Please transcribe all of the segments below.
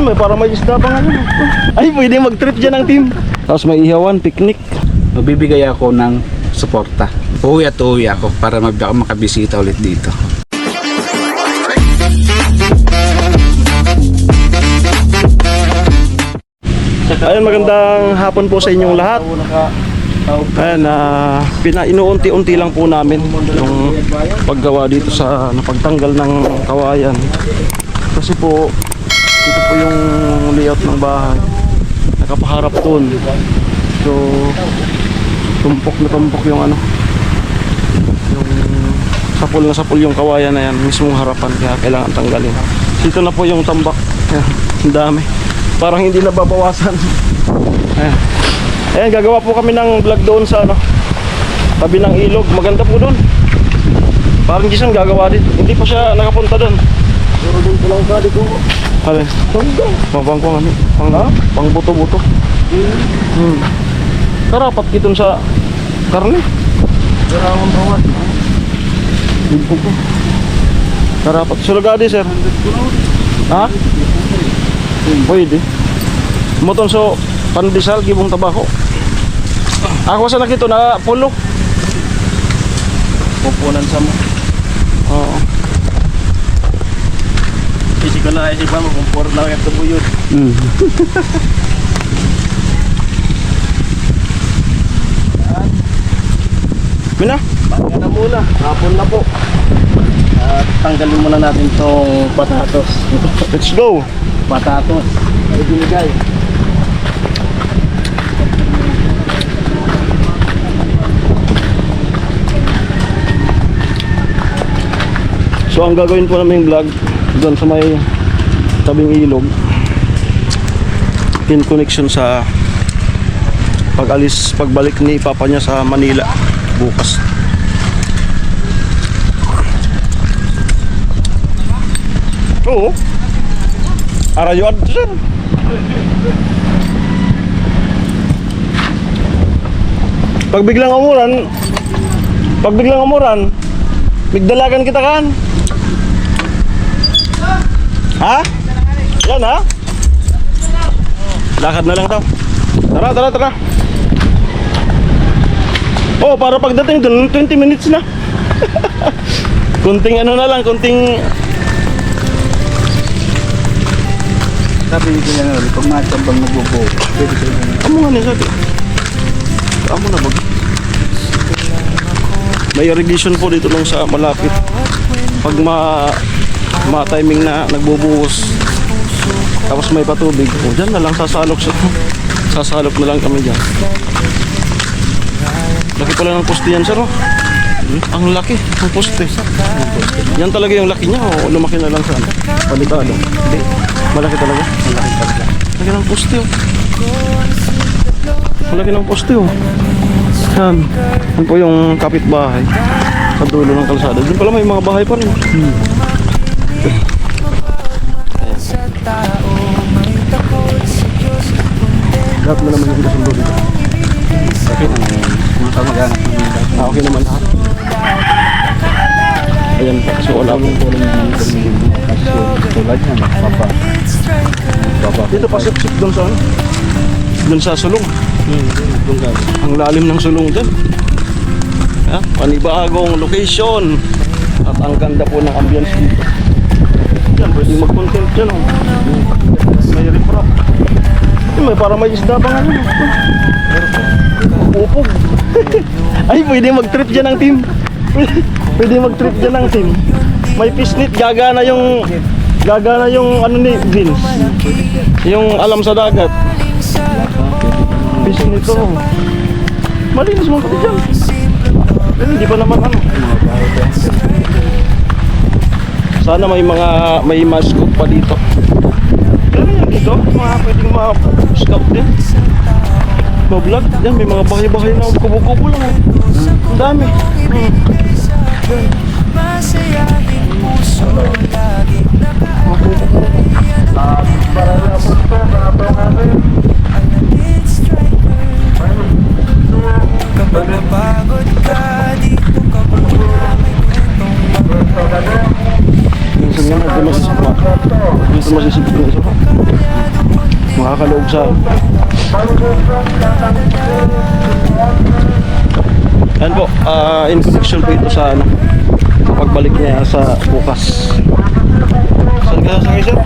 may para may isda pa nga yun. Ay, pwede mag-trip dyan ang team. Tapos may ihawan, picnic. Magbibigay ako ng suporta. Uwi at uwi ako para makabisita ulit dito. Ayun, magandang hapon po sa inyong lahat. Ayan, pinainuunti-unti lang po namin yung paggawa dito sa napagtanggal ng kawayan. Kasi po, dito po yung layout ng bahay. Nakapaharap dun. So, tumpok na tumpok yung ano. Yung sapul na sapul yung kawayan na yan. Mismong harapan, kaya kailangan tanggalin. Dito na po yung tambak. Ayan, ang dami. Parang hindi na babawasan. Ayan. Ayan, gagawa po kami ng vlog doon sa ano, tabi ng ilog. Maganda po doon. Parang Jason gagawa din. Hindi pa siya nakapunta doon. Pero doon ko lang sa dito. Ano? Mabang ko ano? Pang buto-buto. Karapat kitong sa karne. Karawang bawat. Dito po. Karapat. Sulagadi, sir. Ha? Pwede. Moton so pandesal gibong tabako. Ako sa nakito na pulo. Pupunan sa mo. Oo. Isip ko na isip mo kung puro lang yung tubuyod. Mina? Baka na muna. Hapon na po. At tanggalin muna natin tong patatos. Let's go. Patatos. Ay binigay. So ang gagawin po namin vlog doon sa may tabing ilog, in connection sa pagbalik ni papa niya sa Manila bukas. Oo. Arayo ad sir. Pag biglang umuran, bigdalagan kita kan. Ha? Yan ha? Lakad na lang daw. Tara. Oh, para pagdating dun 20 minutes na. Kunting ano na lang, kunting Sabi nito na nga, pag matambang nagbubuo, pwede ko na. amo nga niya sabi. Amo na bag. May irrigation po dito lang sa malapit. Pag ma-timing na nagbubuhos, tapos may patubig, o dyan na lang sasalok na lang kami dyan. Laki pala ng poste yan, sir. Oh. Ang laki ng poste. Yan talaga yung laki niya o lumaki na lang sa palikado? Hindi. Malaki talaga? Malaki talaga. Malaki ng poste, oh. Malaki ng poste, oh. Yan. Yan po yung kapitbahay sa dulo ng kalsada. Doon pala may mga bahay pa rin. Lahat na naman yung kasundo dito. Okay na mga kamag-anak namin. Okay naman lahat. Ayan po, kasi wala po. Tulad niya, magpapa. Dito pa sip-sip doon sa ano? Doon sa sulong. Ang lalim ng sulong dyan. Panibagong location. At ang ganda po ng ambience dito. Yan, pwede mag-content dyan, oh. May riprap. May para may isda pa nga yun. Upog. Ay, pwede mag-trip dyan ang team. Pwede mag-trip dyan ang team. May pisnit, gagana yung ano ni Vince. Yung alam sa dagat. Pisnit to. Malinis mo kasi dyan. Pero hindi pa naman ano. Sana may mascot pa dito. Pero yan dito, pwedeng ma-scout din. Vlog, yan may mga bahay-bahay na kubo-kubo lang. Ang dami. Masayahing puso laging Alamid striker Kapag napagod ka dito ka muna may kwentong Minsan nga, ito masisip na isa pa. Makakaloob sa... Ayan po, in connection po ito sa ano, pagbalik niya sa bukas. Saan ka sasakay, sir?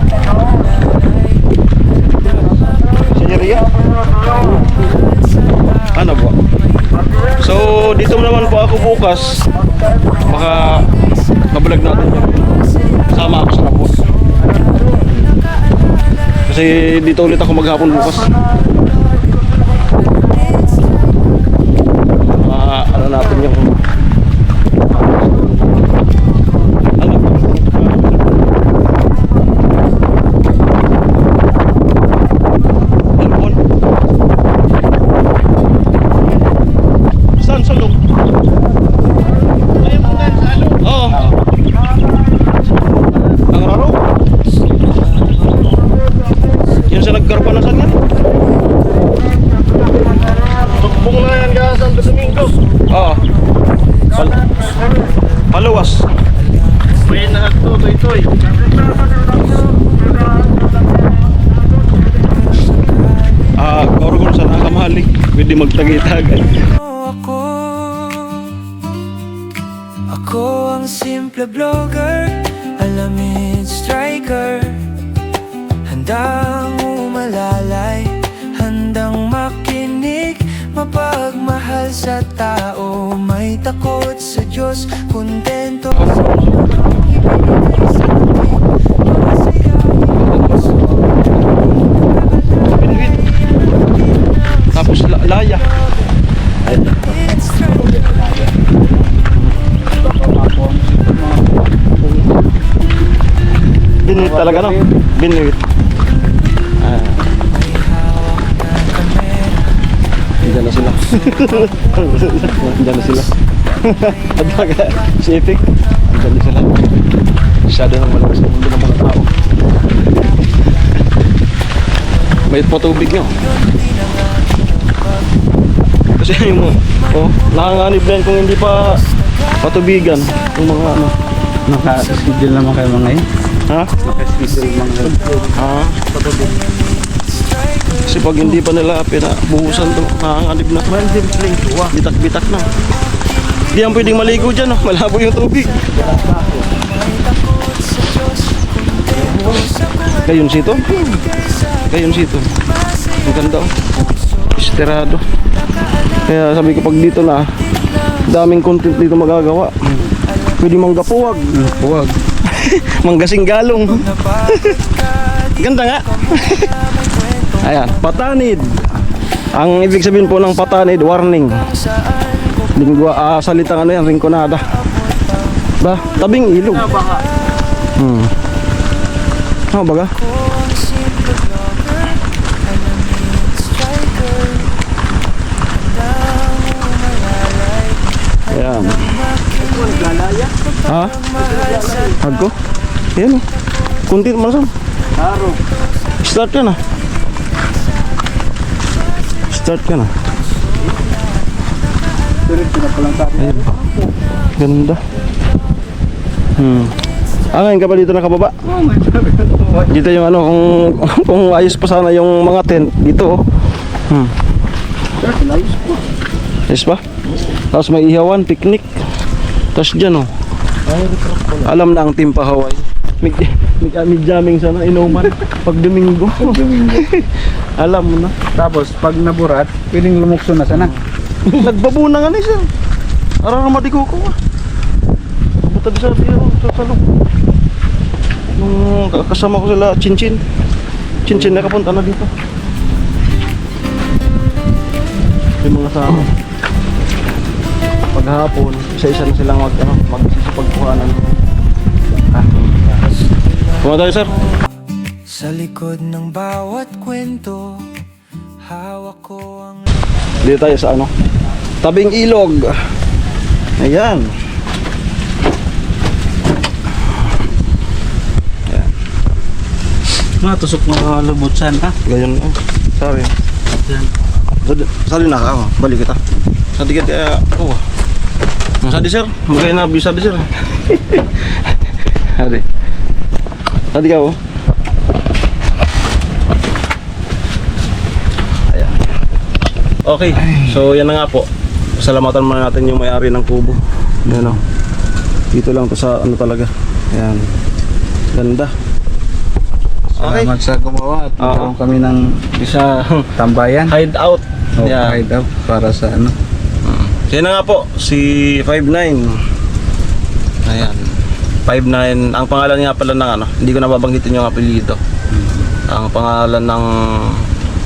Sa Jeria? Ano po? So, dito naman po ako bukas. Baka mabulag natin yun. Sama ako sa kapos. Kasi dito ulit ako maghapon bukas. Ano natin yung ano telepon saan sa loob? Oo. Ang raro yun sa nagkarpanasan yan. Tugbong na yan ka Santo Domingo. Oo. Paluwas. May na ito, toy-toy. Gorgon sa nakamahali. Pwede magtagitag. Ako ang simple vlogger, alamin striker. Handang umalalay, handang makinig, mapagmahal sa tao, may takot sa Diyos, kontento sa Tapos laya. Binuit talaga no? Binuit. Diyan na sila. Diyan na sila. At baka si Epic. Diyan na sila. Masyado nang malakas sa mundo ng mga tao. May patubig nyo. Kasi yung nakanganib na yan kung hindi pa patubigan. Yung mga ano. Naka-schedule naman kayo mga yun. Ha? Naka-schedule mga yun. Patubig. Kasi pag hindi pa nila pinabuhusan ito, nakanganib na. Bitak-bitak na. Hindi yan pwedeng maligo dyan, malabo yung tubig. Gayon sito? Gayon sito. Ang ganda Esterado. Kaya sabi ko pag dito na, daming content dito magagawa. Pwede manggapuwag. Puwag. Manggasing galong. Ganda nga. Ayan, patanid. Ang ibig sabihin po ng patanid, warning. Lingwa, salitang ano yan, ringkonada. Ba, tabing ilog. Ano baga? Ayan. Ha? Hagko? Ayan o. Kunti naman. Start ka na. Start ka na. Ayan. Ganda. Ngayon ka pa dito nakababa? Dito yung ano, kung ayos pa sana yung mga tent dito. Ayos pa? Tapos may ihawan, picnic. Tapos dyan alam na ang team pa Hawaii. May jamming sana, inuman. Pag Domingo. Alam mo na. Tapos pag naburat, pwedeng lumukso na sana. Nagbabuna nga na siya. Araramadi ko ko. Butad sa biro, sa salong. Nung kasama ko sila, Chinchin. Chinchin nakapunta na dito. Yung mga sama. Paghapon, isa-isa na silang magsisipagkuhanan. Kuma tayo, sir. Sa likod ng bawat kwento, hawak ko ang Dito tayo sa ano, tabing ilog. Ayan. Ayan. Matusok mga lubutsan ha. Gayon. Sorry. Sali na ako. Balik kita. Sadi ka kaya. Sadi sir. Magay na bisa di sir. Sadi. Sadi ka Okay, so yan na nga po. Salamatan muna natin yung may-ari ng kubo. Yan o. Dito lang to sa ano talaga. Yan. Ganda. Okay. Salamat sa gumawa at nagkaroon kami ng Isa tambayan. hideout. O, Yeah. hide out para sa ano. So yan na nga po, si 59. Ayan. 59, ang pangalan nga pala ng ano, hindi ko nababanggitin yung apelyido. Ang pangalan ng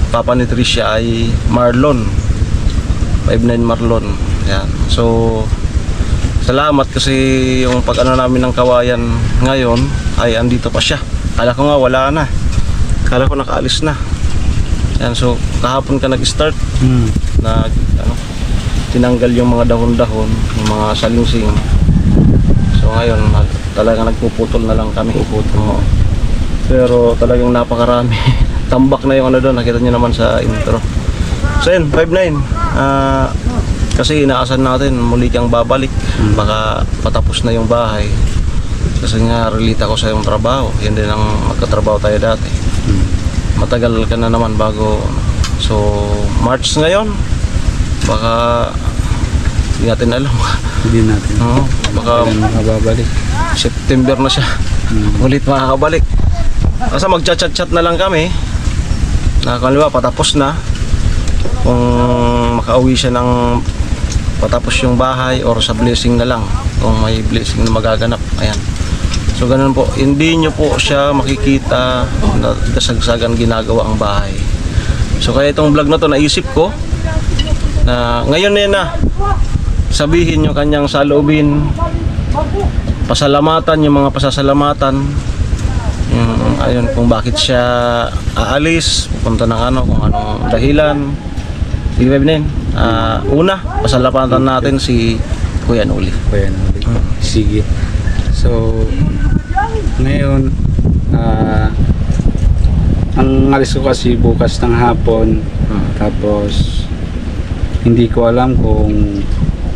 papa ni Tricia ay Marlon. 59 Marlon. Ayan. So, salamat kasi yung pag-ano namin ng kawayan ngayon ay andito pa siya. Kala ko nga wala na. Kala ko nakaalis na. Ayan, so kahapon ka nag-start na ano, tinanggal yung mga dahon-dahon, yung mga salingsing. So ngayon, talagang nagpuputol na lang kami. Oo. Pero talagang napakarami. Tambak na yung ano doon, nakita niyo naman sa intro. So yun, 59. Kasi inaasan natin, muli kang babalik. Baka patapos na yung bahay. Kasi nga, relate ako sa iyong trabaho. Yan din ang magkatrabaho tayo dati. Matagal ka na naman bago. So, March ngayon. Baka hindi natin alam. Hindi natin. Oo, baka Kailan makababalik. September na siya. Ulit makakabalik. Kasi magchat-chat na lang kami. Na kung ba, patapos na. Kung makauwi siya ng patapos yung bahay or sa blessing na lang. Kung may blessing na magaganap. Ayan. So ganun po, hindi nyo po siya makikita na kasagsagan ginagawa ang bahay. So kaya itong vlog na to naisip ko na ngayon na sabihin nyo kanyang saloobin, pasalamatan yung mga pasasalamatan, yung ayun kung bakit siya aalis, pupunta ng ano, kung anong dahilan. Sige ba Binen? Una, pasalamatan natin si Kuya Noli. Kaya na ulit. Sige. So, ngayon, ang alis ko kasi bukas ng hapon. Tapos, hindi ko alam kung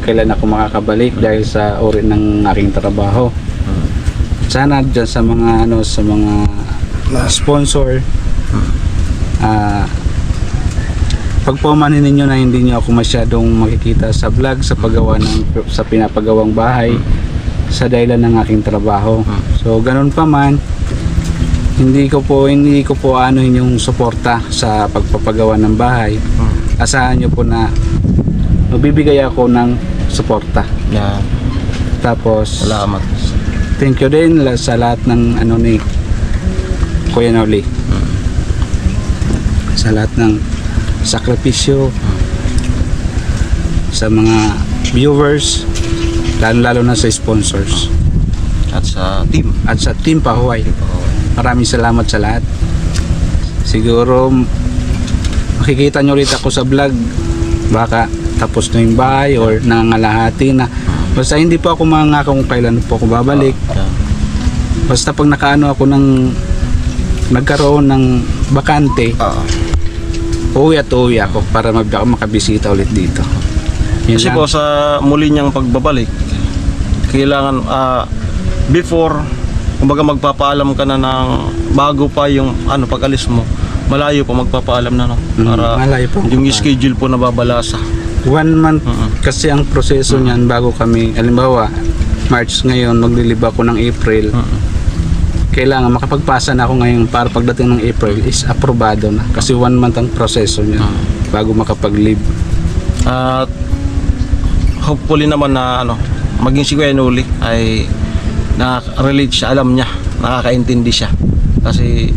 kailan ako makakabalik dahil sa uri ng aking trabaho. Sana dyan sa mga ano, sa mga sponsor, pagpamanin ninyo na hindi nyo ako masyadong makikita sa vlog sa paggawa ng sa pinapagawang bahay sa dahilan ng aking trabaho. So ganun pa man, hindi ko po anuhin yung suporta sa pagpapagawa ng bahay. Asahan nyo po na magbibigay ako ng suporta. Yan. Tapos Salamat. thank you din sa lahat ng ano ni Kuya Noli. Sa lahat ng sakripisyo, sa mga viewers, lalo na sa sponsors At sa team. at sa Team Pahuway. Maraming salamat sa lahat. Siguro makikita nyo ulit ako sa vlog, baka tapos na yung bahay or nangangalahati na. Basta hindi po ako mangako kung kailan po ako babalik. Basta pag nakaano ako nagkaroon ng bakante, uwi ako para makabisita ulit dito. Yun Kasi lang. po sa muli niyang pagbabalik, kailangan before, kumbaga magpapaalam ka na ng bago pa yung ano pag-alis mo, malayo pa magpapaalam na no, para malayo po ang yung papaalam. schedule po nababalasa. 1 month kasi ang proseso niyan bago kami, halimbawa March ngayon, maglilib ako ng April. Kailangan makapagpasa na ako ngayon para pagdating ng April is aprobado na kasi 1 month ang proseso niya bago makapag-leave. At hopefully naman na ano, maging si Kuya Noli ay na-relate siya, alam niya, nakakaintindi siya. Kasi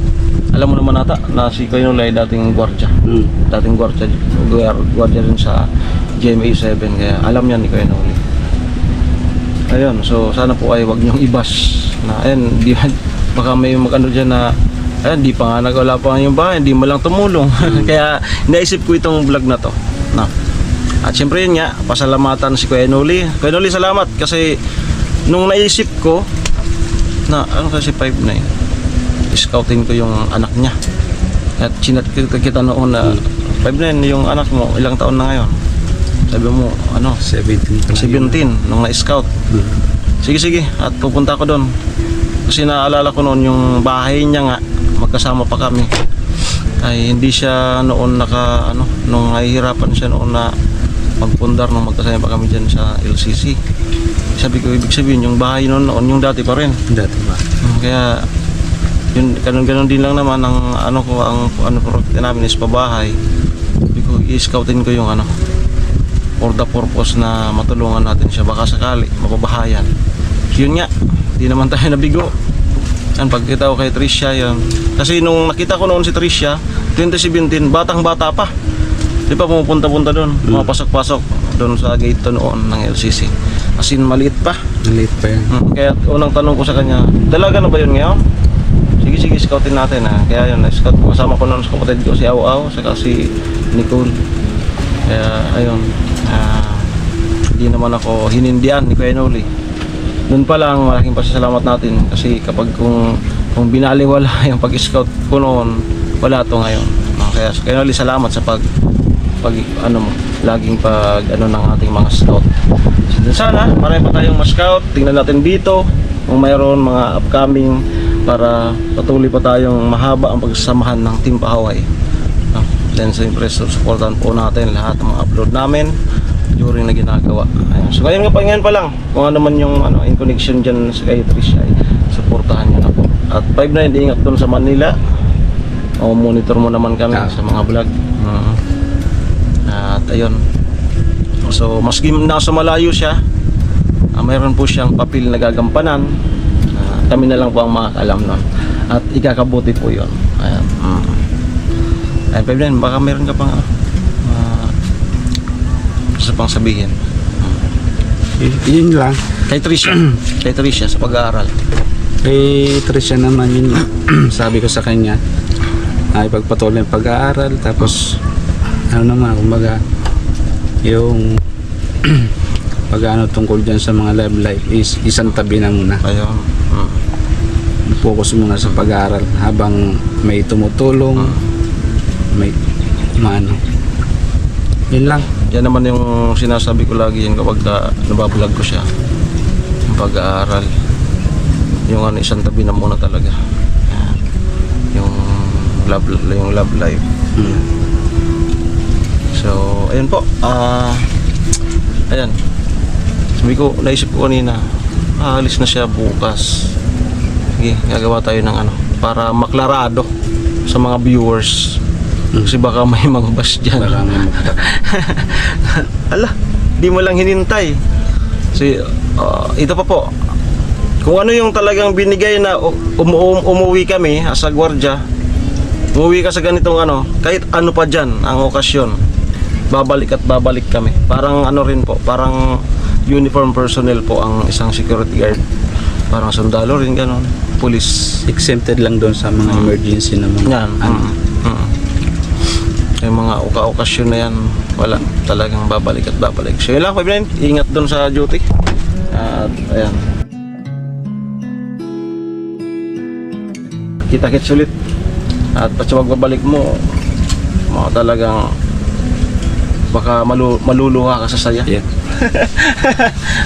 alam mo naman ata na si Kuya Noli ay dating gwardiya. Dating gwardiya rin sa GMA 7, kaya alam niya ni Kuya Noli. Ayun, so sana po ay wag niyong ibas na ayun, baka may mag-ano dyan na ayun, di pa nga wala pa yung bahay, hindi mo lang tumulong. Kaya naisip ko itong vlog na to. No. At syempre yun nga, pasalamatan si Kuya Noli. Kuya Noli, salamat kasi nung naisip ko na ano kasi 5'9", scouting ko yung anak niya. At chinat kita noon na 5'9", yung anak mo, ilang taon na ngayon? Sabi mo, ano? 17 nung na-scout. Sige, at pupunta ko doon. Kasi naalala ko noon yung bahay niya nga, magkasama pa kami. ay hindi siya noon nung nahihirapan siya noon na magpundar nung magkasama pa kami dyan sa LCC. Sabi ko, ibig sabihin yung bahay noon yung dati pa rin. Dati ba? Kaya yun, ganun din lang naman ang project namin is pabahay. Sabi ko, i-scoutin ko yung for the purpose na matulungan natin siya, baka sakali mapabahayan. Yun nga, di naman tayo nabigo. Yan, pagkita ko kay Tricia yun. Kasi nung nakita ko noon si Tricia 2017, batang-bata pa. Di pa pumupunta-punta doon, pumapasok-pasok doon sa gate to noon ng LCC. As in, maliit pa. Maliit pa yan. Kaya unang tanong ko sa kanya, dalaga na ba yun ngayon? Sige, scoutin natin ha. Kaya yun, scout ko, kasama ko noon sa kapatid ko, si Au saka si Nicole. Kaya ayun, hindi naman ako hinindihan ni Kuya Noli. Doon pa lang, malaking pasasalamat natin kasi kapag kung binaliwala yung pag-scout ko noon, wala to ngayon. Kaya Kuya Noli, salamat sa laging ng ating mga scout. So, sana marami pa tayong ma-scout. Tingnan natin dito kung mayroon mga upcoming para patuloy pa tayong mahaba ang pagsasamahan ng Team Pahaway. Then siyempre supportan po natin lahat ng mga upload namin during na ginagawa. Ayun. So ngayon pa lang kung ano man yung in connection dyan sa kay Tricia, ay supportahan nyo na po. At 5-9, ingat doon sa Manila. O monitor mo naman kami sa mga vlog. At ayun. So maski nasa malayo siya, mayroon po siyang papel na gagampanan. Kami na lang po ang makakalam nun. At ikakabuti po yun. Ayan. Ayun, Peblen, baka meron ka pang gusto pang sabihin. Yun lang. Kay Tricia sa pag-aaral. Kay Tricia naman yun lang. Sabi ko sa kanya, ay pagpatuloy ang pag-aaral, tapos kumbaga yung pag-ano tungkol dyan sa mga love life is isang tabi na muna. Ayun. Focus muna sa pag-aaral habang may tumutulong, may yun lang. Yan naman yung sinasabi ko lagi yan kapag nabablog ko siya. Yung pag-aaral. Yung isang tabi na muna talaga. Yan. Yung love life. So, ayun po. Ayan. Sabi ko, naisip ko kanina, aalis na siya bukas. Sige, gagawa tayo ng para maklarado sa mga viewers. Kasi baka may mga bus dyan. Baka may Ala, di mo lang hinintay. So, ito pa po. Kung ano yung talagang binigay na umuwi kami sa gwardya, umuwi ka sa ganitong kahit ano pa dyan ang okasyon, babalik kami. Parang rin po, parang uniform personnel po ang isang security guard. Parang sundalo rin, ganon. Police. Exempted lang doon sa mga emergency na mga Yan. Yung mga okasyon na yan, wala, talagang babalik. So yun lang, Peblen, ingat doon sa duty. At ayan, kita-kits ulit. At pag babalik mo, talagang baka maluluha ka sa saya. Yeah.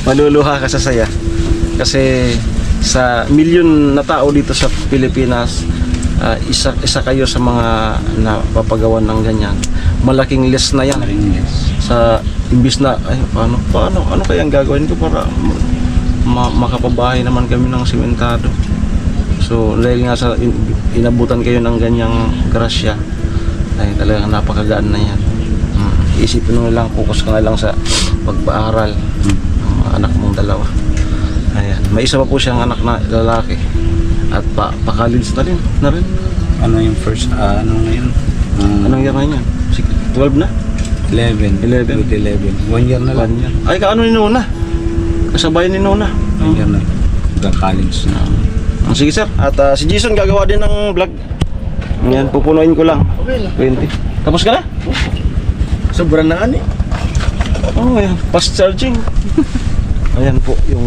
Maluluha ka sa saya. Kasi sa milyon na tao dito sa Pilipinas, isa kayo sa mga napapagawan ng ganyan. Malaking less na yan. Sa imbis na paano kayang gagawin ko para makapabahay naman kami ng sementado. So dahil nga sa inabutan kayo ng ganyang grasya, ay talagang napakagaan na yan. Isipin mo lang, focus ka na lang sa pagpaaral ng mga anak mong dalawa. Ayan, may isa pa po siyang anak na lalaki. At pa-college na rin. Ano yung first, ngayon? Anong year na yun? 12 na? 11. 1 year na lang. 1 year. Ay, kaano ni Nona? Kasabay ni Nona. 1 year na. College na. Sige sir, at si Jason gagawa din ng vlog. Yan, pupunuin ko lang. 20. Tapos ka na? Sobrang na ani. Oh, ayan. Fast charging. Ayan po yung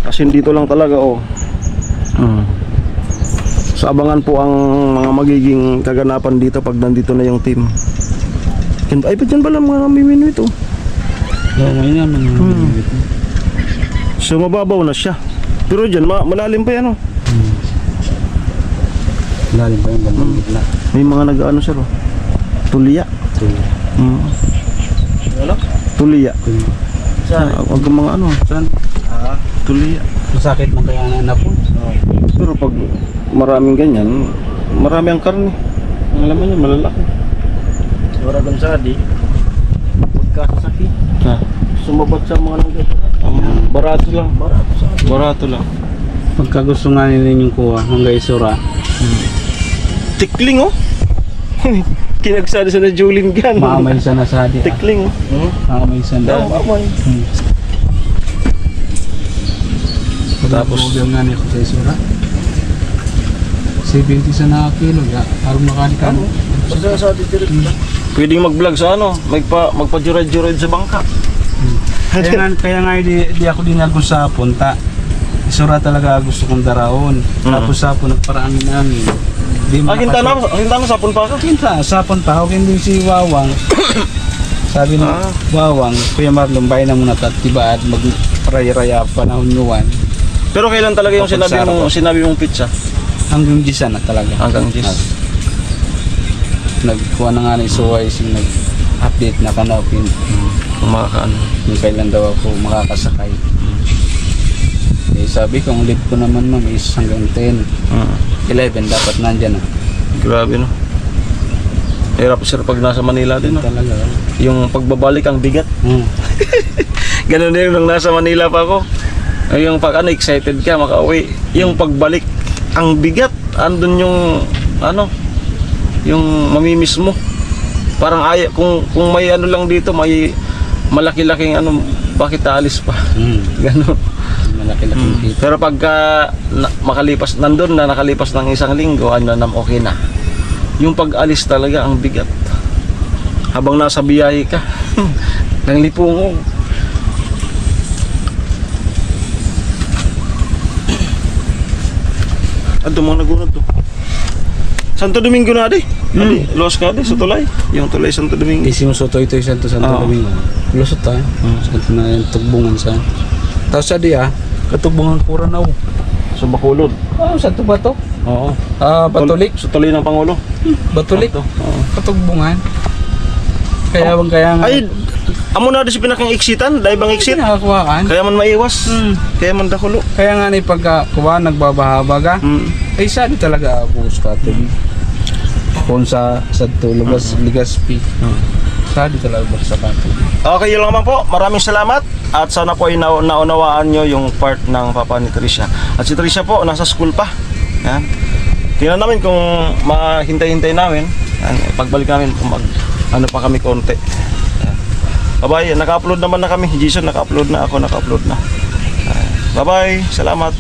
Kasi dito lang talaga So abangan po ang mga magiging kaganapan dito pag nandito na yung team. Ay, ba't dyan pala mga mimino ito? Ngayon naman. So mababaw na siya. Pero dyan, malalim pa yan Lalim pa yung bandang gitna. May mga nag-ano sir oh. Tuliya. Mm. Ano? Tuliya. Saan? Wag kang mga ano, Saan? tuliya. Masakit mo kaya na po. Pero pag maraming ganyan, marami ang karne. Ang laman niya malalaki. Wala kang sadi. Pagkasakit. Ha. Sumabat sa mga langga. Barato lang. Barato sa Barato lang. Pagka gusto nga nila yung kuha, hanggang isura. Tikling oh. Kinagsada sa na Julin gan. Maamay sa nasadi. Tikling oh. Maamay sa na. Oo, mamay. Tapos yung nga niya ko sa isura. 70 sa na kilo. Parang makanika mo. Sa sadi direct. Pwedeng mag-vlog sa ano, magpa-juride-juride sa bangka. Kaya nga di ako din ako sa punta. Isura talaga gusto kong daraon. Tapos sapon nagparaan namin. Di Kinta na sapon pa ka. Kinta, sapon pa ako hindi si Wawang. Sabi ng Wawang, Kuya Marlon, bayan na muna tatiba at mag-raya-raya panahon nuwan. Pero kailan talaga yung sinabi mong pizza? Hanggang gisa na talaga. Hanggang gis. Nagkuha na nga ni Suway nag-update na kanapin. Kung makakaano. Kung kailan daw ako makakasakay. Eh, sabi ko, ang lead ko naman ma'am is hanggang 10. 11 dapat nandyan na. Grabe no. Hirap sir pag nasa Manila din no. Talaga. Yung pagbabalik ang bigat. Ganun din nung nasa Manila pa ako. Ay, yung pag ano, excited ka makauwi. Yung pagbalik ang bigat. Andun yung ano, yung mamimiss mo. Parang kung may ano lang dito, may malaki-laking ano, bakit aalis pa? Ganun. Malaki-laking kita. Pero pagka nakalipas ng isang linggo, okay na. Yung pag-alis talaga ang bigat. Habang nasa biyahe ka, ng lipungo. Ado mga nagunod to. Santo Domingo na di. Los ka di sa tulay. Yung tulay Santo Domingo. Isimusoto ito yung Santo Domingo. Lusot tayo. Santo na yung tugbungan sa. Tapos sa diya, katugbungan Kuranaw. Sa Bacolod. Santo ba to? Oo. Batulik. Sa tulay ng Pangulo. Batulik. Katugbungan. Kaya nga. Ay, amo na di si pinakang iksitan, dahil bang iksit. Nakakuhaan. Kaya man maiwas. Kaya man dakulo. Kaya nga ni pagkakuha, nagbabahabaga. Ay sa di talaga abos ka tuloy. Kung sa lugas Ligaspi. Sa di talaga abos sa kato. Okay, yun lang naman po. Maraming salamat. At sana po ay naunawaan nyo yung part ng papa ni Tricia. At si Tricia po, nasa school pa. Yan. Tingnan namin kung mahintay-hintay namin. Yan. Pagbalik namin, ano pa kami konti. Yan. Bye-bye. Naka-upload naman na kami. Jason, naka-upload na. Ako naka-upload na. Bye-bye. Salamat.